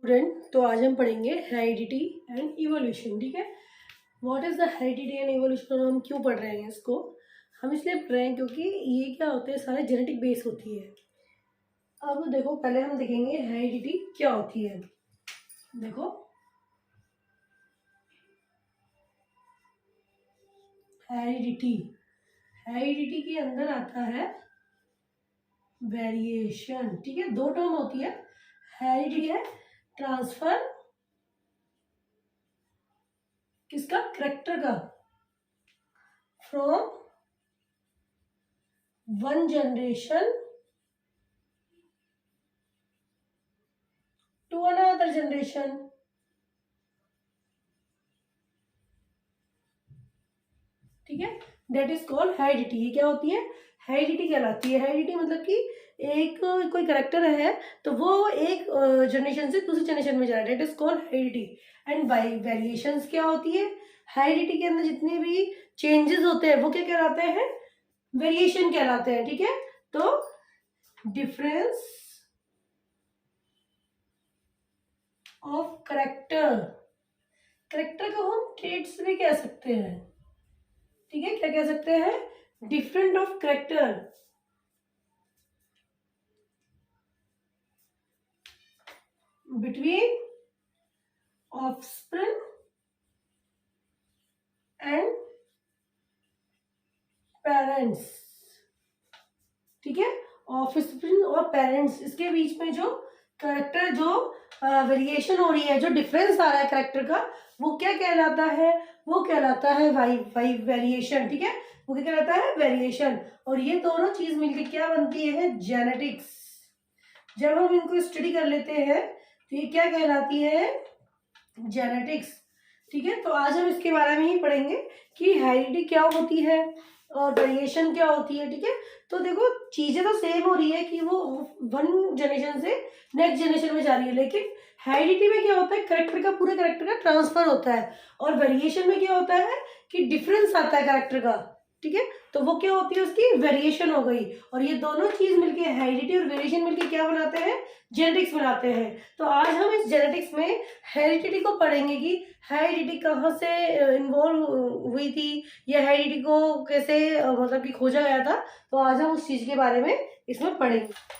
Student, तो आज हम पढ़ेंगे हेरिडिटी एंड इवोल्यूशन। ठीक है, what is the heredity and evolution और हम क्यों पढ़ रहे हैं इसको। हम इसलिए पढ़ रहे हैं क्योंकि ये क्या होते हैं, सारे जेनेटिक बेस होती है। अब देखो, पहले हम देखेंगे हेरिडिटी क्या होती है। देखो, हेरिडिटी हेरिडिटी के अंदर आता है वेरिएशन। ठीक है, दो टर्म होती है। हेरिडिटी है ट्रांसफर किसका, करेक्टर का, from one generation to another generation. ठीक है, दैट इज कॉल्ड हेरिडिटी। ये क्या होती है, हेरिडिटी कहलाती है। हेरिडिटी मतलब कि एक कोई करेक्टर है तो वो एक जनरेशन से दूसरी जनरेशन में जा रहा है, that is called heredity. And by variations क्या होती है, हेरिडिटी के अंदर जितने भी चेंजेस होते हैं वो क्या कहलाते हैं, वेरिएशन कहलाते हैं। ठीक है, तो डिफरेंस ऑफ करेक्टर, करेक्टर को हम ट्रेट्स भी कह सकते हैं। ठीक है, क्या कह सकते हैं, different of character between offspring and parents. ठीक है, ऑफस्प्रिंग और पेरेंट्स, इसके बीच में जो करेक्टर, जो वेरिएशन हो रही है, जो डिफरेंस आ रहा है करेक्टर का, वो क्या कहलाता है, वो कहलाता है वाई वेरिएशन। ठीक है, वो क्या कहलाता है, वेरिएशन। और ये दोनों चीज मिलकर क्या बनती है, जेनेटिक्स। जब हम इनको स्टडी कर लेते हैं तो ये क्या कहलाती है, जेनेटिक्स। ठीक है, तो आज हम इसके बारे में ही पढ़ेंगे कि हेरिडिटी क्या होती है और वेरिएशन क्या होती है। ठीक है, तो देखो चीजें तो सेम हो रही है कि वो वन जनरेशन से नेक्स्ट जनरेशन में जा रही है, लेकिन हेरिडिटी में क्या होता है, करेक्टर का, पूरे करेक्टर का ट्रांसफर होता है। और वेरिएशन में क्या होता है कि डिफरेंस आता है करेक्टर का। ठीक है, तो वो क्या होती है, उसकी वेरिएशन हो गई। और ये दोनों चीज मिलके, हेरिडिटी और वेरिएशन मिलके क्या बनाते हैं, जेनेटिक्स बनाते हैं। तो आज हम इस जेनेटिक्स में हेरिडिटी को पढ़ेंगे कि हेरिडिटी कहाँ से इन्वॉल्व हुई थी, या हेरिडिटी को कैसे मतलब कि खोजा गया था। तो आज हम उस चीज के बारे में इसमें पढ़ेंगे।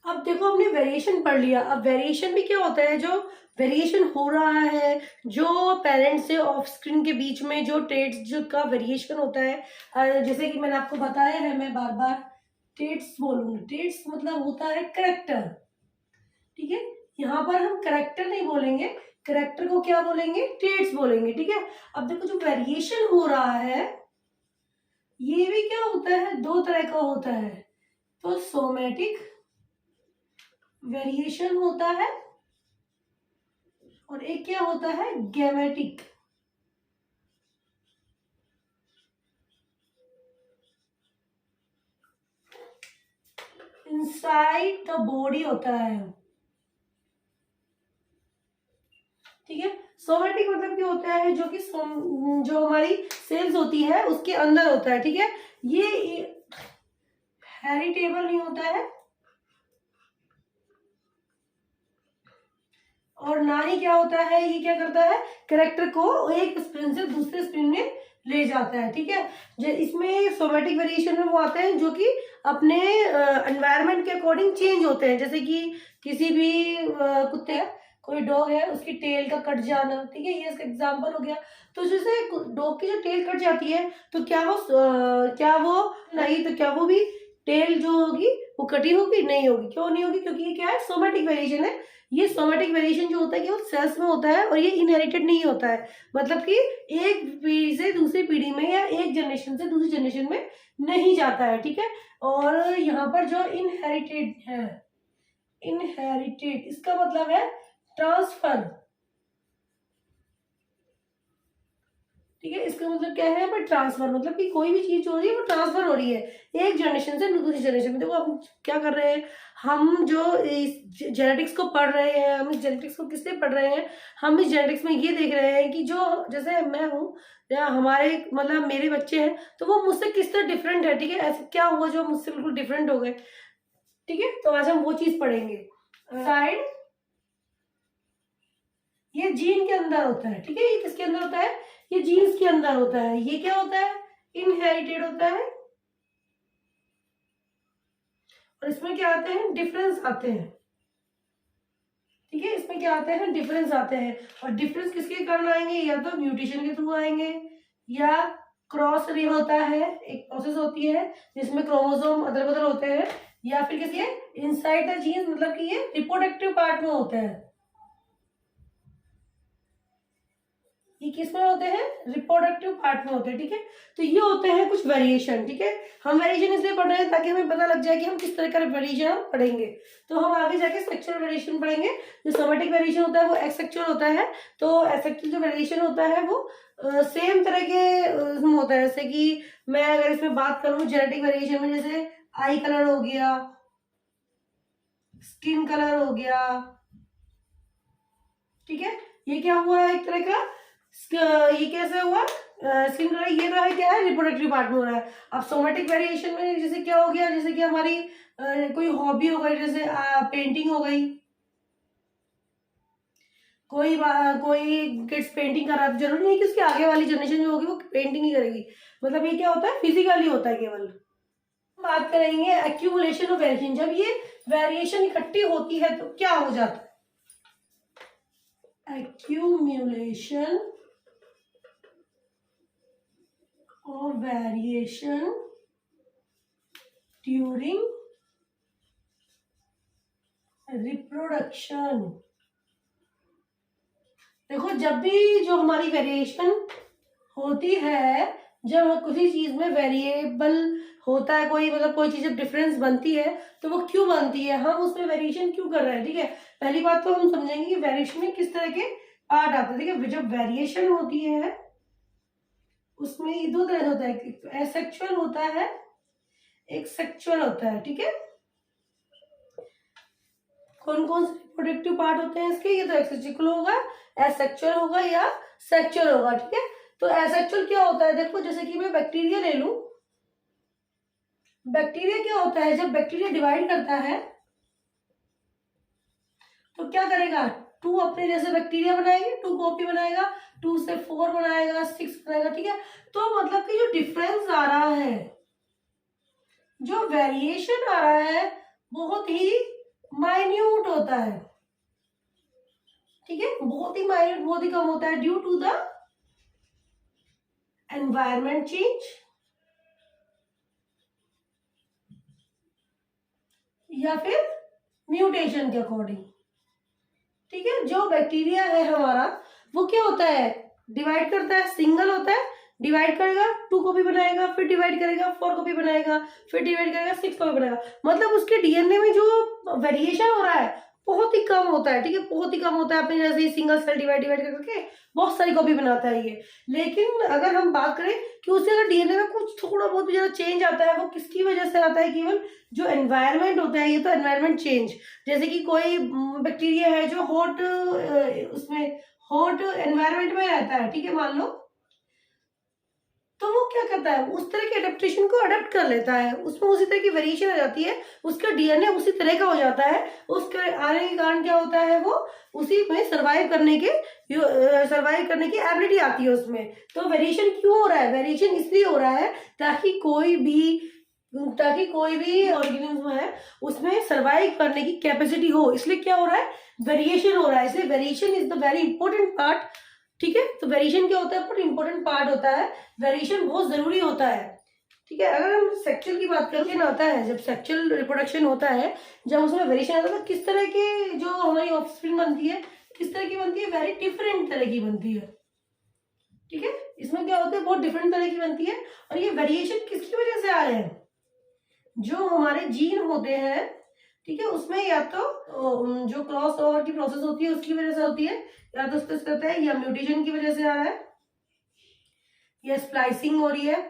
अब देखो, हमने वेरिएशन पढ़ लिया। अब वेरिएशन भी क्या होता है, जो वेरिएशन हो रहा है, जो पेरेंट्स से ऑफस्प्रिंग के बीच में जो ट्रेड्स जो का वेरिएशन होता है, जैसे कि मैंने आपको बताया है, मैं बार बार ट्रेड्स बोलूंगी। ट्रेड्स मतलब होता है करेक्टर। ठीक है, यहाँ पर हम करेक्टर नहीं बोलेंगे, करेक्टर को क्या बोलेंगे, ट्रेड्स बोलेंगे। ठीक है, अब देखो जो वेरिएशन हो रहा है ये भी क्या होता है, दो तरह का होता है। तो सोमेटिक वेरिएशन होता है और एक क्या होता है, गैमेटिक। इनसाइड द बॉडी होता है। ठीक है, सोमेटिक मतलब क्या होता है, जो कि जो हमारी सेल्स होती है उसके अंदर होता है। ठीक है, ये हेरिटेबल नहीं होता है और ना ही क्या होता है, ये क्या करता है, करेक्टर को एक स्प्रिंग से दूसरे स्प्रिंग में ले जाता है। ठीक है, जो इसमें सोमेटिक वेरिएशन में वो आते हैं जो कि अपने एनवायरनमेंट के अकॉर्डिंग चेंज होते हैं। जैसे कि किसी भी कुत्ते है, कोई डॉग है, उसकी टेल का कट जाना। ठीक है, ये इसका एग्जांपल हो गया। तो जैसे डॉग की जो टेल कट जाती है तो क्या वो नहीं, तो क्या वो भी टेल जो होगी वो कटी होगी, नहीं होगी। क्यों नहीं होगी, क्योंकि ये क्या है, सोमेटिक वेरिएशन है। ये सोमेटिक वेरिएशन जो होता है केवल सेल्स में होता है और ये इनहेरिटेड नहीं होता है। मतलब कि एक पीढ़ी से दूसरी पीढ़ी में या एक जनरेशन से दूसरी जनरेशन में नहीं जाता है। ठीक है, और यहाँ पर जो इनहेरिटेड है, इनहेरिटेड इसका मतलब है ट्रांसफर। ठीक है। इसका मतलब क्या है, पर ट्रांसफर, मतलब कि कोई भी चीज जो हो रही है वो ट्रांसफर हो रही है एक जनरेशन से दूसरी जनरेशन में। देखो हम क्या कर रहे हैं, हम जो इस जेनेटिक्स को पढ़ रहे हैं, हम इस जेनेटिक्स को किससे पढ़ रहे हैं, हम इस जेनेटिक्स में ये देख रहे हैं कि जो जैसे मैं हूँ या हमारे मतलब मेरे बच्चे हैं तो वो मुझसे किस तरह डिफरेंट है, ठीक है। ऐसे क्या हुआ जो मुझसे बिल्कुल डिफरेंट हो गए, ठीक है। तो आज हम वो चीज पढ़ेंगे। साइड ये जीन के अंदर होता है, ठीक है। ये किसके अंदर होता है, ये जीन्स के अंदर होता है। ये क्या होता है, इनहेरिटेड होता है। और इसमें क्या आते हैं, डिफरेंस आते हैं, ठीक है। इसमें क्या आते हैं, डिफरेंस आते हैं। और डिफरेंस किसके कारण आएंगे, या तो म्यूटेशन के थ्रू आएंगे, या क्रॉस रे होता है, एक प्रोसेस होती है जिसमें क्रोमोसोम अदल बदल होते हैं, या फिर किसी इनसाइड द जीन, मतलब कि ये रिप्रोडक्टिव पार्ट में होते हैं। ये किस में होते हैं, रिप्रोडक्टिव पार्ट में होते हैं, ठीक है। तो ये होते हैं कुछ वेरिएशन, ठीक है। हम वेरिएशन इसलिए पढ़ रहे हैं ताकि हमें पता लग जाए कि हम किस तरह का वेरिएशन हम पढ़ेंगे। तो हम आगे जाके सेक्सुअल वेरिएशन पढ़ेंगे। जो सोमेटिक वेरिएशन होता है वो एसेक्सुअल होता है। तो एसेक्सुअल जो वेरिएशन होता है वो सेम तरह के उसमें होता है। जैसे कि मैं अगर इसमें बात करूं जेनेटिक वेरिएशन में, जैसे आई कलर हो गया, स्किन कलर हो गया, ठीक है। ये क्या हुआ है, एक तरह का ये कैसे हुआ, स्किन कलर, ये तो है क्या है, रिप्रोडक्टिव पार्ट में हो रहा है। अब सोमेटिक वेरिएशन में जैसे क्या हो गया, जैसे कि हमारी कोई हॉबी हो गई, जैसे पेंटिंग हो गई, कोई किड्स पेंटिंग कर रहा है, जरूरी नहीं कि उसके आगे वाली जनरेशन जो होगी वो पेंटिंग ही करेगी। मतलब ये क्या होता है, फिजिकली होता है केवल। बात करेंगे एक्यूमुलेशन ऑफ वेरिएशन। जब ये वेरिएशन इकट्ठी होती है तो क्या हो जाता है, accumulation of variation during reproduction। देखो जब भी जो हमारी वेरिएशन होती है, जब किसी चीज में वेरिएबल होता है कोई, मतलब कोई चीज जब डिफरेंस बनती है तो वो क्यों बनती है, हम उसमें वेरिएशन क्यों कर रहे हैं, ठीक है। पहली बात तो हम समझेंगे कि वेरिएशन में किस तरह के पार्ट आते हैं, ठीक है। जब वेरिएशन होती है उसमें ये दो तरह होता है, एक एसेक्सुअल होता है, एक सेक्सुअल होता है, ठीक है। कौन कौन से रिप्रोडक्टिव पार्ट होते हैं इसके, ये तो एसेक्सुअल होगा, एसेक्सुअल होगा या सेक्सुअल होगा, ठीक है। तो एसेक्सुअल क्या होता है, देखो जैसे कि मैं बैक्टीरिया ले लूं, बैक्टीरिया क्या होता है, जब बैक्टीरिया डिवाइड करता है तो क्या करेगा, टू अपने जैसे बैक्टीरिया बनाएंगे, टू कॉपी बनाएगा, 2 से 4 बनाएगा, 6 बनाएगा, ठीक है। तो मतलब कि जो डिफरेंस आ रहा है, जो वेरिएशन आ रहा है, बहुत ही माइन्यूट होता है, ठीक है। बहुत ही माइन्यूट, बहुत ही कम होता है, due to the environment change या फिर म्यूटेशन के अकॉर्डिंग, ठीक है। जो बैक्टीरिया है हमारा वो क्या होता है, डिवाइड करता है, सिंगल होता है, डिवाइड करेगा, 2 कॉपी बनाएगा, फिर डिवाइड करेगा, 4 कॉपी बनाएगा, फिर डिवाइड करेगा, 6 कॉपी बनाएगा। मतलब उसके डीएनए में जो वेरिएशन हो रहा है बहुत ही कम होता है, ठीक है, बहुत ही कम होता है। अपने जैसे ही सिंगल सेल डिवाइड डिवाइड करके बहुत सारी कॉपी बनाता है ये। लेकिन अगर हम बात करें कि उससे अगर डीएनए में कुछ थोड़ा बहुत भी ज्यादा चेंज आता है, वो किसकी वजह से आता है, केवल जो एनवायरमेंट होता है, ये तो एनवायरमेंट चेंज। जैसे कि कोई बैक्टीरिया है जो हॉट उसमें हॉट एनवायरमेंट में रहता है, ठीक है, मान लो, तो वो क्या करता है, उस तरह के अडेप्टेशन को अडेप्ट कर लेता है, उसमें उसी तरह की वेरिएशन आ जाती है, उसका डीएनए उसी तरह का हो जाता है। उसके आने के कारण क्या होता है, वो उसी में सर्वाइव करने की एबिलिटी आती है उसमें। तो वेरिएशन क्यों हो रहा है, वेरिएशन इसलिए हो रहा है ताकि कोई भी ऑर्गेनिज्म है उसमें सर्वाइव करने की कैपेसिटी हो, इसलिए क्या हो रहा है, वेरिएशन हो रहा है। इसलिए variation is the very important part, ठीक है। तो वेरिएशन क्या होता है, बहुत इंपॉर्टेंट पार्ट होता है, वेरिएशन बहुत जरूरी होता है, ठीक है। अगर हम सेक्सुअल की बात करके ना आता है, जब सेक्सुअल रिप्रोडक्शन होता है, जब उसमें वेरिएशन आता है तो किस तरह की जो हमारी ऑफस्प्रिंग बनती है, किस तरह की बनती है, वेरी डिफरेंट तरह की बनती है, ठीक है। इसमें क्या होता है, बहुत डिफरेंट तरह की बनती है। और ये वेरिएशन किसकी वजह से आ रहे हैं, जो हमारे जीन होते हैं, ठीक है, उसमें या तो जो क्रॉस ओवर की प्रोसेस होती है उसकी वजह से होती है, या तो उसके साथ है, या म्यूटेशन की वजह से आ रहा है, या स्प्लाइसिंग हो रही है,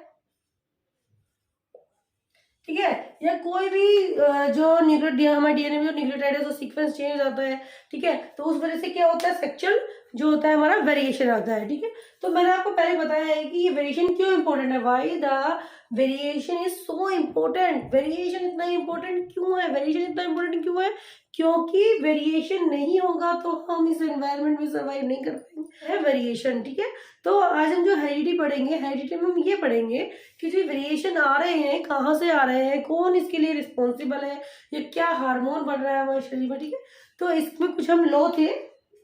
ठीक है, या कोई भी जो न्यूक्लियो हमारे डीएनए में जो न्यूक्लियोटाइड है तो सीक्वेंस चेंज आता है, ठीक है, तो उस वजह से क्या होता है, सेक्चुअल जो होता है हमारा वेरिएशन आता है, ठीक है। तो मैंने आपको पहले बताया है कि ये वेरिएशन क्यों इंपॉर्टेंट है, why the variation is so important. Variation इतना इम्पोर्टेंट क्यों है, वेरिएशन इतना इम्पोर्टेंट क्यों है, क्योंकि वेरिएशन नहीं होगा तो हम इस एनवायरनमेंट में सर्वाइव नहीं कर पाएंगे, वेरिएशन, ठीक है। तो आज हम जो हेरिडिटी पढ़ेंगे, हेरिडिटी में हम ये पढ़ेंगे कि जो वेरिएशन आ रहे हैं कहाँ से आ रहे हैं, कौन इसके लिए रिस्पॉन्सिबल है, ये क्या हार्मोन बन रहा है हमारे शरीर में, ठीक है। तो इसमें कुछ हम लॉ थे,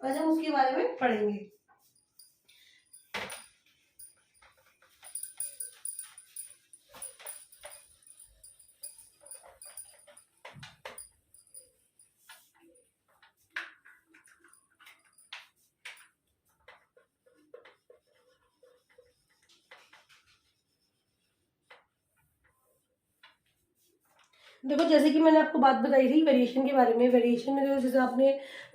आज हम उसके बारे में पढ़ेंगे। देखो जैसे कि मैंने आपको बात बताई थी वेरिएशन के बारे में, वेरिएशन में जैसे आपने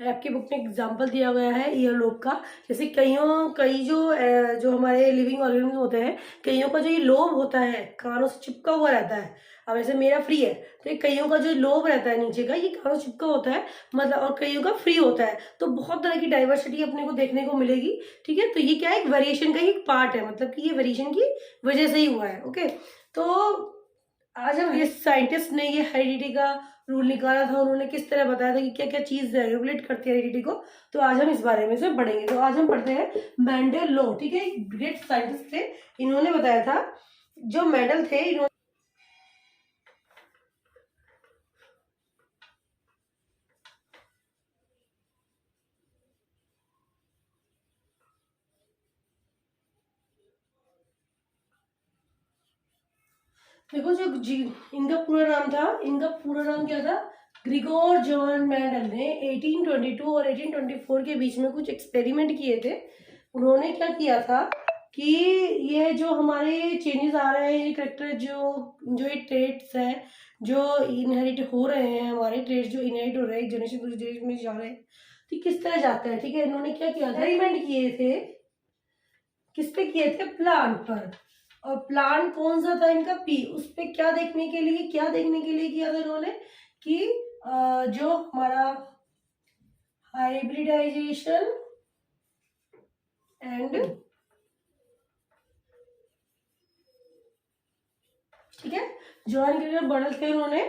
आपकी बुक में एग्जांपल दिया गया है ईयरलोब का, जैसे कई जो हमारे लिविंग ऑर्गेनिज्म होते हैं, कईयों का जो ये लोब होता है कानों से चिपका हुआ रहता है। अब ऐसे मेरा फ्री है तो कईयों का जो लोब रहता है नीचे का ये कानों से चिपका होता है, मतलब, और कईयों का फ्री होता है। तो बहुत तरह की डाइवर्सिटी अपने को देखने को मिलेगी, ठीक है। तो ये क्या है, एक वेरिएशन का ही एक पार्ट है, मतलब कि ये वेरिएशन की वजह से ही हुआ है, ओके। तो आज हम, ये साइंटिस्ट ने ये हेरिडिटी का रूल निकाला था, उन्होंने किस तरह बताया था कि क्या क्या चीज रेगुलेट करती है हेरिडिटी को, तो आज हम इस बारे में से पढ़ेंगे। तो आज हम पढ़ते हैं मेंडल लॉ, ठीक है, ग्रेट साइंटिस्ट थे, इन्होंने बताया था, जो मेंडल थे इन्होंने, देखो जो इनका पूरा नाम था, इनका पूरा नाम क्या था, ग्रिगोर जॉन मेंडल ने 1822 और 1824 के बीच में कुछ एक्सपेरिमेंट किए थे। उन्होंने क्या किया था कि ये जो हमारे चेंजेस आ रहे हैं, ये करेक्टर जो जो ये ट्रेट्स हैं जो इनहेरिट हो रहे हैं, हमारे ट्रेट्स जो इनहेरिट हो रहे हैं जनरेशन दूसरी जनरेशन में जा रहे हैं, तो किस तरह जाते हैं, ठीक है। इन्होंने क्या किया था, एक्सपेरिमेंट किए थे, किस पे किए थे, प्लांट पर। और प्लांट कौन सा था इनका, पी, उस पे क्या देखने के लिए किया था इन्होंने कि जो हमारा हाइब्रिडाइजेशन एंड, ठीक है, जॉन ग्रीगर बर्डल थे, उन्होंने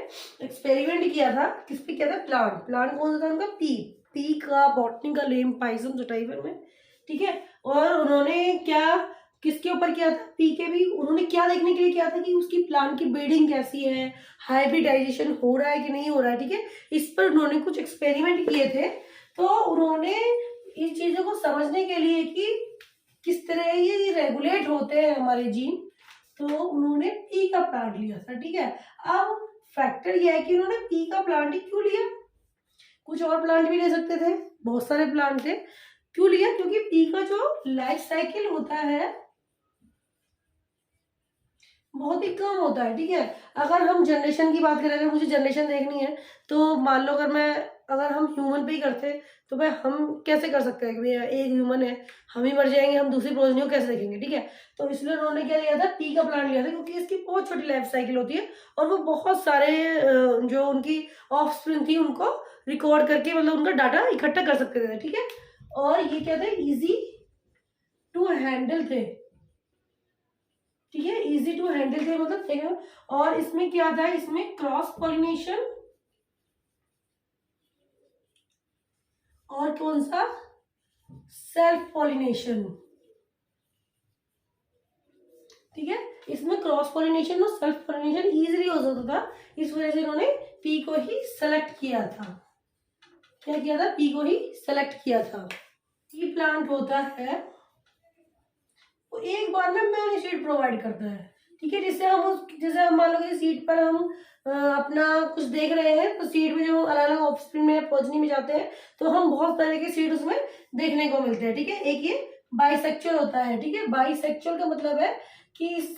एक्सपेरिमेंट किया था, किस पे किया था, प्लांट कौन सा था उनका, पी का बॉटनी का लेम पाइजम जोटाइवर में, ठीक है। और उन्होंने क्या, किसके ऊपर किया था, पी के भी, उन्होंने क्या देखने के लिए किया था कि उसकी प्लांट की ब्रीडिंग कैसी है, हाइब्रिडाइजेशन हो रहा है कि नहीं हो रहा है, ठीक है। इस पर उन्होंने कुछ एक्सपेरिमेंट किए थे। तो उन्होंने इन चीजों को समझने के लिए कि किस तरह ये रेगुलेट होते हैं हमारे जीन, तो उन्होंने पी का प्लांट लिया था, ठीक है। अब फैक्टर यह है कि उन्होंने पी का प्लांट ही क्यों लिया, कुछ और प्लांट भी ले सकते थे, बहुत सारे प्लांट थे, क्यों लिया, क्योंकि पी का जो लाइफ साइकिल होता है बहुत ही कम होता है, ठीक है। अगर हम जनरेशन की बात करें, अगर मुझे जनरेशन देखनी है तो मान लो अगर हम ह्यूमन पे ही करते तो भाई हम कैसे कर सकते हैं कि भैया एक ह्यूमन है, हम ही मर जाएंगे, हम दूसरी प्रोजेनी को कैसे देखेंगे, ठीक है। तो इसलिए उन्होंने क्या लिया था, पी का प्लांट लिया था, क्योंकि इसकी बहुत छोटी लाइफ साइकिल होती है और वो बहुत सारे जो उनकी ऑफस्प्रिंग थी उनको रिकॉर्ड करके, मतलब उनका डाटा इकट्ठा कर सकते थे, ठीक है। और ये क्या थे, इजी टू हैंडल थे, ठीक है, इजी टू हैंडल थे, मतलब ठीक है। और इसमें क्या था, इसमें क्रॉस पॉलिनेशन और कौन सा, सेल्फ पॉलिनेशन, ठीक है। इसमें क्रॉस पॉलिनेशन और सेल्फ पॉलिनेशन इजीली हो सकता था, इस वजह से इन्होंने पी को ही सेलेक्ट किया था, क्या किया था, पी को ही सेलेक्ट किया था। पी प्लांट होता है वो एक बार में मैनी सीड प्रोवाइड करता है, ठीक है। जैसे हम मान लो कि सीड पर हम अपना कुछ देख रहे हैं, तो सीड में जो अलग अलग ऑफस्प्रिंग में प्रोजेनी में जाते हैं तो हम बहुत तरह के सीड उसमें देखने को मिलते हैं, ठीक है। एक ये बाइसेक्चुअल होता है, ठीक है। बाइसेक्चुअल का मतलब है कि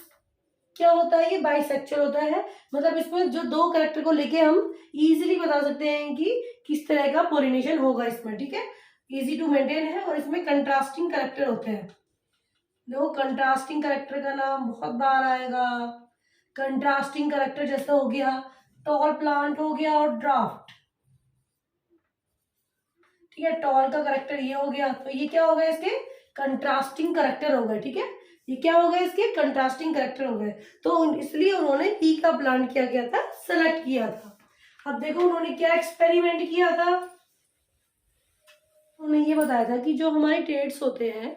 क्या होता है, ये बाइसेक्चुअल होता है, मतलब इसमें जो दो कैरेक्टर को लेके हम इजीली बता सकते हैं कि किस तरह का पोलिनेशन होगा इसमें, ठीक है। इजी टू मेंटेन है और इसमें कंट्रास्टिंग कैरेक्टर होते हैं। देखो कंट्रास्टिंग करेक्टर का नाम बहुत बार आएगा। कंट्रास्टिंग करेक्टर जैसे हो गया टॉल प्लांट हो गया और ड्राफ्ट। ठीक है, टॉल का करेक्टर ये हो गया, तो ये क्या हो गया इसके कंट्रास्टिंग करेक्टर हो गए। ठीक है, ये क्या हो गया इसके कंट्रास्टिंग करेक्टर हो गए। तो इसलिए उन्होंने पी का प्लांट क्या किया था, सेलेक्ट किया था। अब देखो उन्होंने क्या एक्सपेरिमेंट किया था, उन्होंने ये बताया था कि जो हमारे ट्रेड्स होते हैं,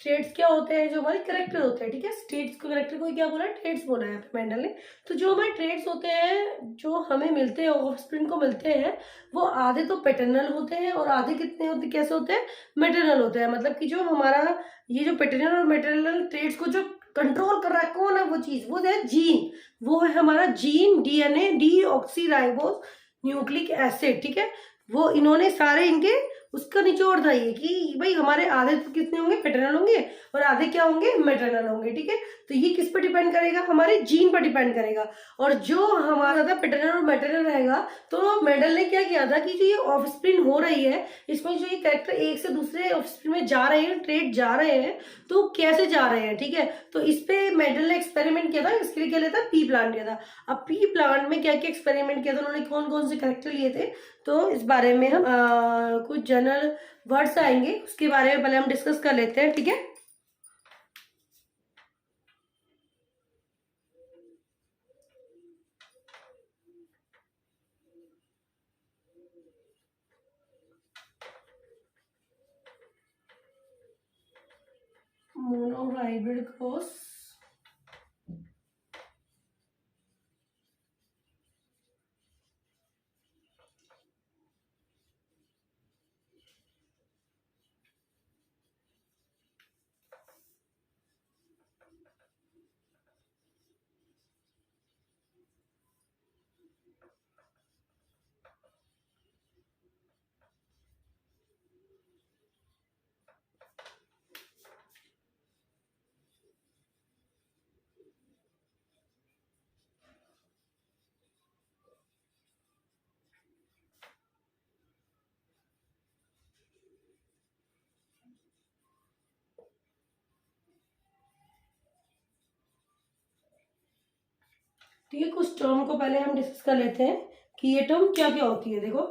ट्रेड्स क्या होते हैं, जो हमारे करेक्टर होते हैं। ठीक है, स्टेट्स को करेक्टर को क्या बोला है, ट्रेड्स बोला है मेंडल ने। तो जो हमारे ट्रेड्स होते हैं जो हमें मिलते हैं, ऑफस्प्रिंग को मिलते हैं, वो आधे तो पैटर्नल होते हैं और आधे कितने होते, कैसे होते हैं, मैटरनल होते हैं। मतलब कि जो हमारा ये जो पैटर्नल और मैटरनल ट्रेड्स को जो कंट्रोल कर रहा है कौन है, वो चीज वो है जीन। वो है हमारा gene, DNA, deoxyribose nucleic acid. ठीक है, वो इन्होंने सारे इनके उसका निचोड़ था ये कि भाई हमारे आधे तो कितने होंगे, पैटर्नल होंगे और आधे क्या होंगे, मैटरनल होंगे। ठीक है, तो ये किस पर डिपेंड करेगा, हमारे जीन पर डिपेंड करेगा। और जो हमारा था पैटर्नल और मैटरनल रहेगा, तो मेंडल ने क्या किया था कि जो ये ऑफस्प्रिंग हो रही है, इसमें जो ये कैरेक्टर एक से दूसरे ऑफस्प्रिंग में जा रहे हैं, ट्रेड जा रहे हैं, तो कैसे जा रहे हैं। ठीक है, तो इस पे मेंडल ने एक्सपेरिमेंट किया था। इसके लिए क्या लिया था, पी प्लांट लिया था। अब पी प्लांट में क्या क्या एक्सपेरिमेंट किया था उन्होंने, कौन कौन से कैरेक्टर लिए थे, तो इस बारे में हम कुछ जनरल वर्ड्स आएंगे, उसके बारे में पहले हम डिस्कस कर लेते हैं। ठीक है, मोनो हाइब्रिड क्रॉस, ठीक है, कुछ टर्म को पहले हम डिस्कस कर लेते हैं कि ये टर्म क्या क्या होती है। देखो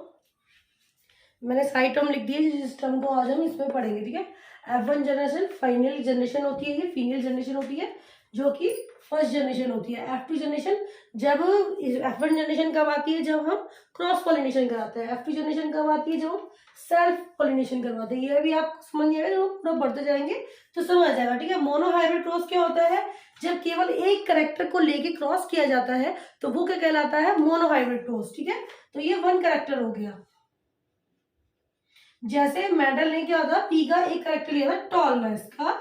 मैंने सारी टर्म लिख दी है, जिस टर्म को आज हम इसमें पढ़ेंगे। ठीक है, F1 जनरेशन फाइनल जनरेशन होती है, ये फीमेल जनरेशन होती है जो कि फर्स्ट जनरेशन होती है। F2 जनरेशन, जब F1 जनरेशन कब आती है, जब हम क्रॉस पॉलिनेशन कराते हैं। F2 जनरेशन कब आती है, जब हम सेल्फ पॉलिनेशन करवाते हैं। ये भी आप समझ जाएगा, जब हम पूरा बढ़ते जाएंगे तो समझ आ जाएगा। ठीक है, मोनो हाइब्रिड क्रॉस क्या होता है, जब केवल एक करेक्टर को लेके क्रॉस किया जाता है तो वो क्या कहलाता है, मोनो हाइब्रिड क्रॉस। ठीक है, तो ये वन करेक्टर हो गया। जैसे मेंडल ने क्या था, पी का एक करेक्टर लिया था टॉलनेस का,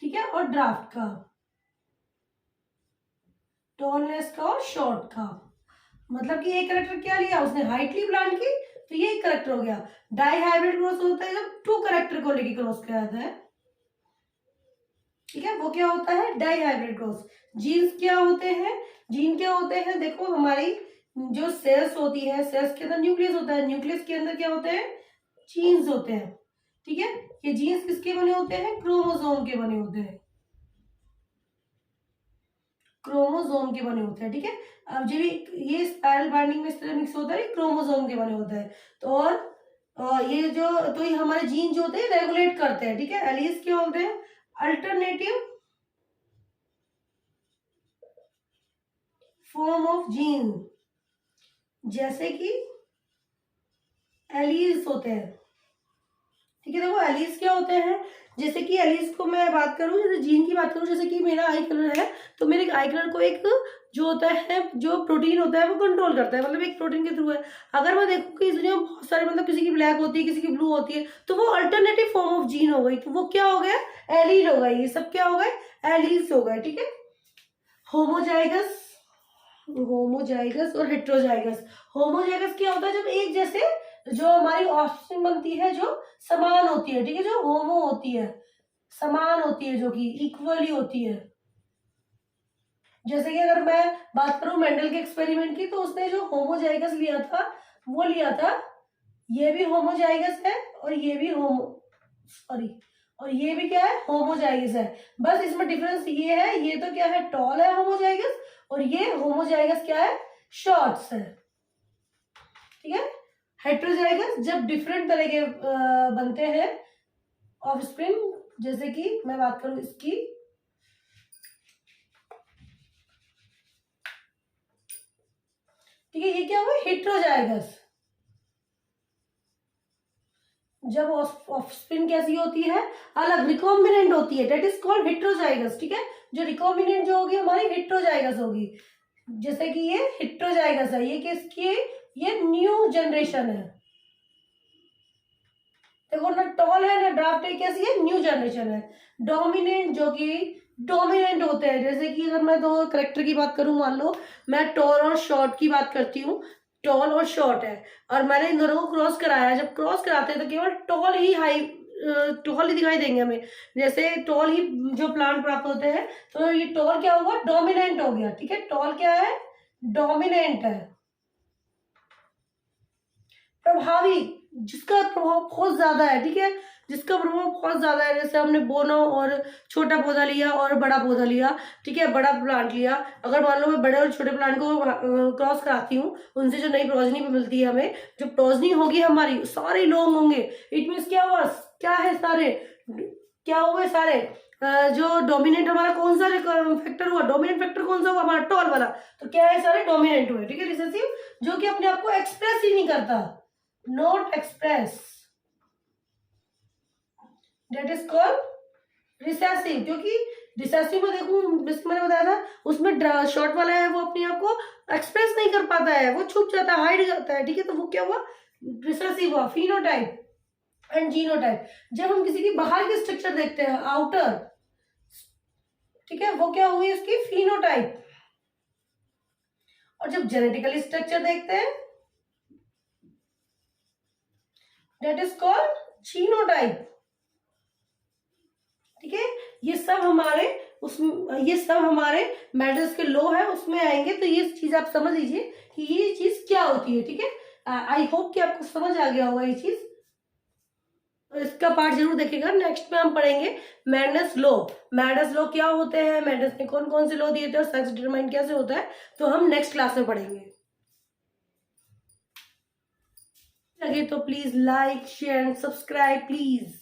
ठीक है, और ड्राफ्ट का, टॉलनेस का और शॉर्ट का। मतलब कि एक करेक्टर क्या लिया उसने, हाइट ली प्लांट की, तो ये एक करेक्टर हो गया। डाई हाइब्रिड क्रॉस होता है जब टू करेक्टर को लेके क्रॉस किया जाता है। ठीक है, वो क्या होता है, डाई हाइब्रिड क्रॉस। जीन्स क्या होते हैं, जीन क्या होते हैं, देखो हमारी जो सेल्स होती है, सेल्स के अंदर न्यूक्लियस होता है, न्यूक्लियस के अंदर क्या होते हैं, जीन्स होते हैं। ठीक है, ये जीन्स किसके बने होते हैं, क्रोमोसोम के बने होते हैं, क्रोमोसोम के बने होते हैं। ठीक है, अब जब ये स्पाइरल बाइंडिंग में इस तरह मिक्स होता है, क्रोमोसोम के बने होते हैं। तो और ये जो, तो ये हमारे जीन जो होते हैं रेगुलेट करते हैं। ठीक है, एलीज क्या होते हैं, अल्टरनेटिव फॉर्म ऑफ जीन, जैसे कि एलीज होते हैं। ठीक है, देखो एलीज क्या होते हैं, जैसे कि एलीज को मैं बात करूं, जैसे जीन की बात करूं, जैसे कि मेरा आई कलर है, तो मेरे आई कलर को एक जो होता है, जो प्रोटीन होता है वो कंट्रोल करता है, मतलब एक प्रोटीन के थ्रू है। अगर मैं देखूं कि इस दुनिया में बहुत सारे, मतलब किसी की ब्लैक होती है, किसी की ब्लू होती है, तो वो अल्टरनेटिव फॉर्म ऑफ जीन हो गई, तो वो क्या हो गया, एलील हो गई। ये सब क्या हो गए, एलील्स हो गए। ठीक है, होमोजाइगस, होमोजाइगस और हेट्रोजाइगस। होमोजाइगस क्या होता है, जब एक जैसे जो हमारी ऑफस्प्रिंग बनती है जो समान होती है। ठीक है, जो होमो होती है, समान होती है, जो कि इक्वली होती है। जैसे कि अगर मैं बात करूं मेंडल के एक्सपेरिमेंट की, तो उसने जो होमोजाइगस लिया था वो लिया था, ये भी होमोजाइगस है और ये भी होमो, सॉरी, और ये भी क्या है, होमोजाइगस है। बस इसमें डिफरेंस ये है, ये तो क्या है, टॉल है होमोजाइगस, और ये होमोजाइगस क्या है, शॉर्ट्स है। ठीक है। हेट्रोजाइगस जब डिफरेंट तरह के बनते हैं ऑफस्प्रिंग, जैसे कि मैं बात करूं इसकी, ठीक है, ये क्या हुआ, हेट्रोजाइगस। जब ऑफस्प्रिंग कैसी होती है, अलग रिकॉम्बिनेंट होती है, डेट इज कॉल्ड हेट्रोजाइगस। ठीक है, जो रिकॉम्बिनेंट जो होगी हमारी हेट्रोजाइगस होगी। जैसे कि ये हेट्रोजाइगस है, ये किसकी है, ये न्यू जनरेशन है। देखो ना टॉल है ना ड्राफ्ट है, कैसी है, न्यू जनरेशन है। डोमिनेंट जो कि डोमिनेंट होते हैं, जैसे कि अगर मैं दो करेक्टर की बात करूं, मान लो मैं टॉल और शॉर्ट की बात करती हूँ, टॉल और शॉर्ट है, और मैंने इन दोनों को क्रॉस कराया। जब क्रॉस कराते हैं तो केवल टॉल ही हाई, टॉल ही दिखाई देंगे हमें, जैसे टॉल ही जो प्लांट प्राप्त होते हैं। तो ये टॉल क्या हुआ, डोमिनेंट हो गया। ठीक है, टॉल क्या है, डोमिनेंट है। प्रभावी, जिसका प्रभाव बहुत ज्यादा है। ठीक है, जिसका प्रभाव बहुत ज्यादा है, जैसे हमने बोनो और छोटा पौधा लिया और बड़ा पौधा लिया। ठीक है, बड़ा प्लांट लिया, अगर मान लो मैं बड़े और छोटे प्लांट को क्रॉस कराती हूँ, उनसे जो नई प्रोजनी मिलती है हमें, जो प्रोजनी होगी हमारी, सारे लोग होंगे। इट मीन्स क्या हुआ, क्या है, सारे क्या हुए, सारे जो डोमिनेंट हमारा कौन सा फैक्टर हुआ, डोमिनेंट फैक्टर कौन सा हुआ, हमारा टॉल वाला। तो क्या है, सारे डोमिनेंट हुए। ठीक है, रिसेसिव जो कि अपने आप को एक्सप्रेस ही नहीं करता, not express, that is called recessive. क्योंकि रिसेसिव में देखो, जैसे मैंने बताया था, उसमें शॉर्ट वाला है, वो अपने आप को एक्सप्रेस नहीं कर पाता है, वो छुप जाता है, हाइड जाता है। ठीक है, तो वो क्या हुआ, रिसेसिव हुआ। फिनोटाइप एंड जीनोटाइप, जब हम किसी की बाहर की स्ट्रक्चर देखते हैं, आउटर, ठीक है, वो क्या हुई, उसकी फिनोटाइप। और जब जेनेटिकली स्ट्रक्चर देखते हैं, डेट इज कॉल्ड जीनोटाइप। ठीक है, ये सब हमारे ये सब हमारे मेंडल्स के लॉ है, उसमें आएंगे। तो ये चीज आप समझ लीजिए कि ये चीज क्या होती है। ठीक है, आई होप कि आपको समझ आ गया होगा ये चीज। तो इसका पार्ट जरूर देखेगा। नेक्स्ट में हम पढ़ेंगे मेंडल्स लॉ। मेंडल्स लॉ क्या होते हैं, मेंडल्स ने कौन कौन से लॉ दिए थे, और सेक्स डिटरमाइन कैसे होता है, तो हम नेक्स्ट क्लास में पढ़ेंगे। लगे तो please like, share and subscribe please.